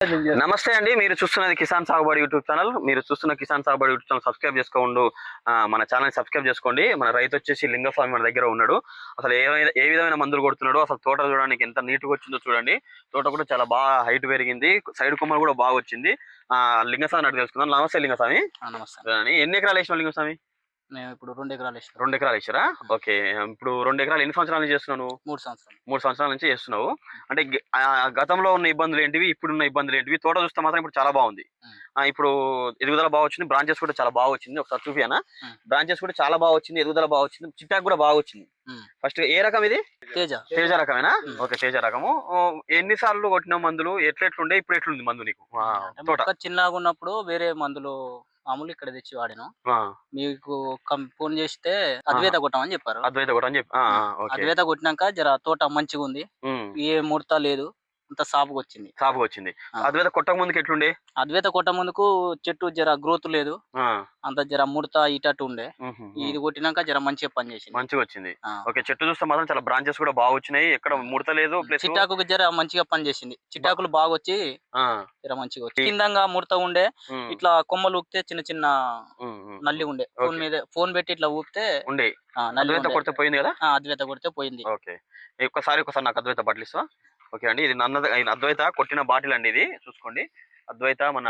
నమస్తే అండి. మీరు చూస్తున్నది కిసాన్ సాగుబడి యూట్యూబ్ ఛానల్. మీరు చూస్తున్న కిసాన్ సాగుబడి యూట్యూబ్ ఛానల్ సబ్స్క్రైబ్ చేసుకోండు. మన ఛానల్ సబ్స్క్రైబ్ చేసుకోండి. మన రైతు వచ్చేసి లింగస్వామి మన దగ్గర ఉన్నాడు. అసలు ఏ విధమైన మందులు కొడుతున్నాడో, అసలు తోట చూడడానికి ఎంత నీట్గా వచ్చిందో చూడండి. తోట కూడా చాలా బాగా హైట్ పెరిగింది, సైడ్ కొమ్మలు కూడా బాగా వచ్చింది. లింగస్వామి అడిగి తెలుసుకుందాం. నమస్తే లింగస్వామి. నమస్తే. ఎన్ని ఎకరాలు వేసినావు లింగస్వామి? మేము ఇప్పుడు 2 ఎకరాలు వేసినాం. 2 ఎకరాలు వేసారా? ఓకే. ఇప్పుడు 2 ఎకరాలు ఎన్ని సంవత్సరాల నుంచి చేస్తున్నావు? 3 సంవత్సరాలు. 3 సంవత్సరాల నుంచి చేస్తున్నావు. అంటే గతంలో ఉన్న ఇబ్బందులు ఏంటివి, ఇప్పుడున్న ఇబ్బందులు ఏంటివి? తోట చూస్తే మాత్రం ఇప్పుడు చాలా బాగుంది. ఇప్పుడు ఎదుగుదల బాగా వచ్చింది, బ్రాంచెస్ కూడా చాలా బాగా వచ్చింది. ఒకసారి చూపియానా? బ్రాంచెస్ కూడా చాలా బాగా వచ్చింది, ఎదుగుదల బాగా వచ్చింది, చిట్టాక్ కూడా బాగా వచ్చింది. ఫస్ట్ ఏ రకం ఇది? తేజ రకమేనా? ఓకే, తేజ రకము. ఎన్నిసార్లు కొట్టిన మందులు? ఎట్లెట్లుండే, ఇప్పుడు ఎట్లుంది మందు నీకు? తోట చిన్నగా ఉన్నప్పుడు వేరే మందులు మామూలు ఇక్కడ తెచ్చి వాడాను. మీకు ఫోన్ చేస్తే అద్వైత కొట్టమని చెప్పారు. అద్వైత కొట్టినాక జర తోట మంచిగా ఉంది, ఏ ముడత లేదు, అంత సాపుగా వచ్చింది. అద్వైత కొట్టక ముందుకు ఎట్లుండే? అద్వైత కొట్ట ముందుకు చెట్టు జర గ్రోత్ లేదు, అంత జర ముడత ఇటట్టు ఉండే. ఇది కొట్టినాక జర మంచిగా పనిచేసింది, మంచిగా వచ్చింది. ఓకే, చెట్టు చూస్తే మాత్రం చాలా బ్రాంచెస్ కూడా బాగా వచ్చినాయి, ఎక్కడ ముడత లేదు. చిట్టాకు జర మంచిగా పనిచేసింది, చిట్టాకులు బాగా వచ్చి జర మంచిగా వచ్చి కిందంగా ముడత ఉండే. ఇట్లా కొమ్మలు ఊపితే చిన్న చిన్న నల్లి ఉండే, ఫోన్ పెట్టి ఇట్లా ఊపితే ఉండే. అద్వైత కొడితే పోయింది కదా? అద్వైత కొడితే పోయింది. ఓకే, ఒకసారి నాకు అద్వైత బాటిల్ ఇస్తా. ఓకే అండి, ఇది అద్వైత కొట్టిన బాటిల్ అండి. ఇది చూసుకోండి, అద్వైత మన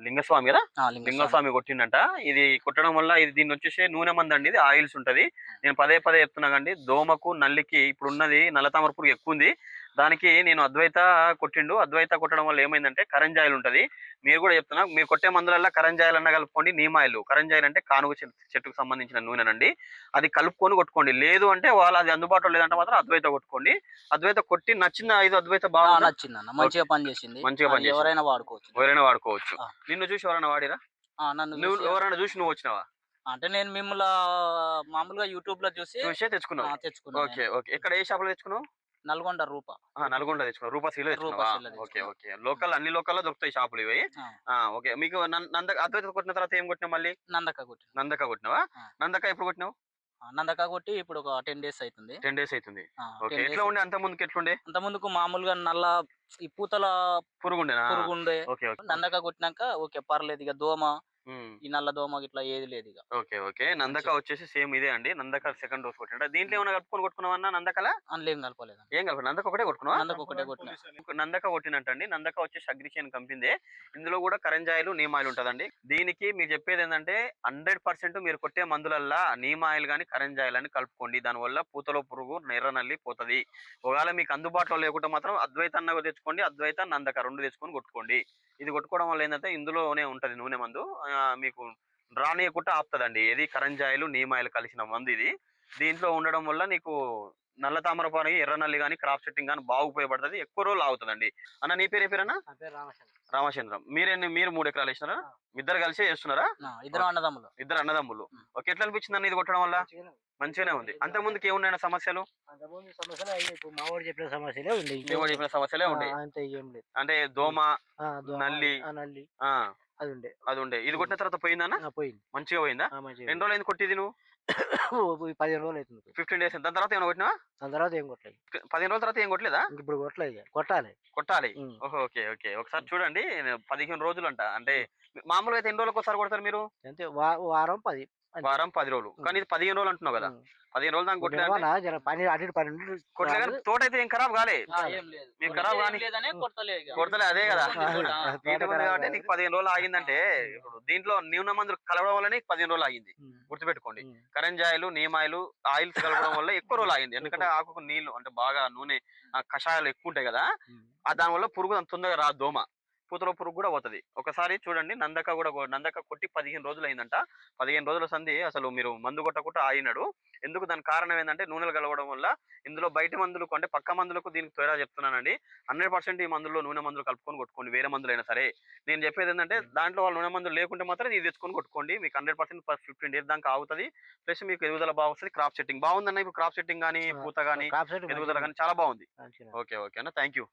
లింగస్వామి కదా, లింగస్వామి కొట్టిండంట. ఇది కొట్టడం వల్ల ఇది దీన్ని వచ్చేసి నూనె మంది అండి, ఇది ఆయిల్స్ ఉంటది. నేను పదే చెప్తున్నా కండి, దోమకు నల్లికి ఇప్పుడు ఉన్నది నల్లతామర పురుగు ఎక్కువ ఉంది. దానికి నేను అద్వైత కొట్టిండు. అద్వైత కొట్టడం వల్ల ఏమైందంటే కరంజాయిలు ఉంటది. మీరు కూడా చెప్తున్నా, మీరు కొట్టే మందులల్లో కరంజాయిలు అన్న కలుపుకోండి, నీమాయిలు. కరంజాయిలు అంటే కానుగ చెట్టుకు సంబంధించిన నూనెనండి, అది కలుపుకొని కొట్టుకోండి. లేదు అంటే వాళ్ళు అది అందుబాటులో లేదంటే మాత్రం అద్వైత కొట్టుకోండి. అద్వైత కొట్టి నచ్చిన 5 అద్వైత బాగా నచ్చింది, మంచిగా పనిచేసింది. ఎవరైనా వాడుకోవచ్చు. నిన్ను చూసి ఎవరైనా వాడిరా? ఎవరైనా చూసి నువ్వు వచ్చినావా? అంటే నేను మిమ్మల్ని మామూలుగా యూట్యూబ్ లో చూసి తెచ్చుకున్నాను. ఓకే ఓకే, ఎక్కడ ఏ షాప్ లో తెచ్చుకున్నావు? నల్గొండ తెచ్చుకున్నావు. రూపా సీలో తెచ్చుకున్నావా? ఓకే ఓకే, లోకల్ అన్ని లోకల్లో దొరుకుతాయి షాపులు ఇవి. ఓకే, మీకు అద్వైత కొట్టిన తర్వాత ఏం కొట్టినావు? మళ్ళీ నందక కొట్టినావా? నందక ఎప్పుడు కొట్టినావు? నందక కొట్టి ఇప్పుడు ఒక 10 days అవుతుంది. 10 days అవుతుంది. ఓకే, ఎట్లా ఉండే అంత ముందుకు? ఎట్లుండే అంత ముందుకు? మామూలుగా నల్ల ఈ పూతల పురుగుండే. నందక కొట్టినాక ఓకే పర్లేదు, ఇక దోమ ఈ నల్ల దోమ ఇట్లా ఏది లేదు ఇక. ఓకే ఓకే, నందక వచ్చేసి సేమ్ ఇదే అండి. నందక సెకండ్ డోస్ కొట్టిన. దీంట్లో ఏమైనా కలుపుకొని కొట్టుకున్నావా? నందకలా ఏం కలపలేదు. నందక ఒకటే కొట్టుకున్నావా? నందక కొట్టినట్టండి. నందక వచ్చేసి అగ్రిషియన్ కంపెనీ. ఇందులో కూడా కరంజాయిలు, నీమాయిల్ ఉంటదండి. దీనికి మీరు చెప్పేది ఏంటంటే 100% మీరు కొట్టే మందులల్లా నీమాయిల్ గానీ కరంజాయిల్ అని కలుపుకోండి. దానివల్ల పూతలో పురుగు, ఎర్ర నల్లి పోతుంది. ఒకవేళ మీకు అందుబాటులో లేకుంటే మాత్రం అద్వైత అన్న తెచ్చుకోండి, అద్వైత నందక 2 తెచ్చుకొని కొట్టుకోండి. ఇది కొట్టుకోవడం వల్ల ఏంటంటే ఇందులోనే ఉంటది నూనె మందు, మీకు రానియకుండా ఆపుతుందండి. ఏది? కరంజాయిలు, నీమాయిలు కలిసిన మందు ఇది. దీంట్లో ఉండడం వల్ల నీకు నల్ల తామర పాని, ఎర్ర నల్లి కానీ, క్రాప్ సెట్టింగ్ కానీ బాగా ఉపయోగపడుతుంది, ఎక్కువ రోజులు ఆగుతుందండి. అన్న నీ పేరు ఏ పేరన్నా? రామచంద్రం. మీరు 3 ఎకరాలు వేసినారా? ఇద్దరు కలిసి చేస్తున్నారా? ఇద్దరు అన్నదమ్ములు. ఓకే, ఎట్లా అనిపించింది అన్న ఇది కొట్టడం వల్ల? మంచిగానే ఉంది. అంత ముందుకు ఏమున్నాయి సమస్యలు? చెప్పిన సమస్యలే ఉండే. అంటే దోమ, నల్లి అది ఉండే. ఇది కొట్టిన తర్వాత పోయిందన్నా? పోయింది, మంచిగా పోయిందా? ఎన్ని రోజులు అయింది కొట్టింది నువ్వు? 15 రోజులు అవుతుంది. 15 days. దాని తర్వాత ఏమైనా కొట్టినా? దాని తర్వాత ఏం కొట్టలేదు. 15 రోజుల తర్వాత ఏం కొట్టలేదా? ఇప్పుడు కొట్టలేదు, కొట్టాలి. ఓకే ఓకే, ఒకసారి చూడండి. 15 రోజులు అంట. అంటే మామూలుగా అయితే ఎన్ని రోజులకు ఒకసారి కొడతారు మీరు? అంతే, వారం 10 రోజులు. కానీ ఇది 15 రోజులు అంటున్నావు కదా? 15 రోజులు దాకా కొట్టలేదు. తోట అయితే ఏం ఖరాబ్ కాలే, ఖరాబ్ కానీ కొడతలే. అదే కదా, కాబట్టి నీకు 15 రోజులు ఆగిందంటే ఇప్పుడు దీంట్లో న్యూన మందులు కలవడం వల్ల నీకు 15 రోజులు ఆగింది. గుర్తుపెట్టుకోండి, కరంజాయిలు, నీమాయిలు, ఆయిల్స్ కలపడం వల్ల ఎక్కువ రోజులు ఆగింది. ఎందుకంటే ఆకుకు నీళ్లు అంటే బాగా నూనె కషాయాలు ఎక్కువ ఉంటాయి కదా, దానివల్ల పురుగు అంత తొందరగా రాదు, దోమ పూతలో పురుగు కూడా పోతుంది. ఒకసారి చూడండి, నందక కొట్టి 15 రోజులు అయిందంట. 15 రోజుల సంధి అసలు మీరు మందు కొట్టకుండా ఆగినాడు. ఎందుకు? దాని కారణం ఏంటంటే నూనెలు కలవడం వల్ల. ఇందులో బయట మందులకు అంటే పక్క మందులకు దీనికి తేడా చెప్తున్నానండి. 100% ఈ మందుల్లో నూనె మందులు కలుపుకొని కొట్టుకోండి, వేరే మందులైనా సరే. నేను చెప్పేది ఏంటంటే దాంట్లో వాళ్ళు నూనె మందులు లేకుంటే మాత్రం ఇది తెచ్చుకొని కొట్టుకోండి. మీకు 100% 15 days దాకా ఆగుతుంది. ప్లస్ మీకు ఎదుగుదల బాగుంటుంది, క్రాప్ సెట్టింగ్ బాగుందన్న. ఇప్పుడు క్రాప్ సెట్టింగ్ కానీ, పూత కానీ, ఎదుగుదల కానీ చాలా బాగుంది. ఓకే ఓకే అన్న, థ్యాంక్ యూ.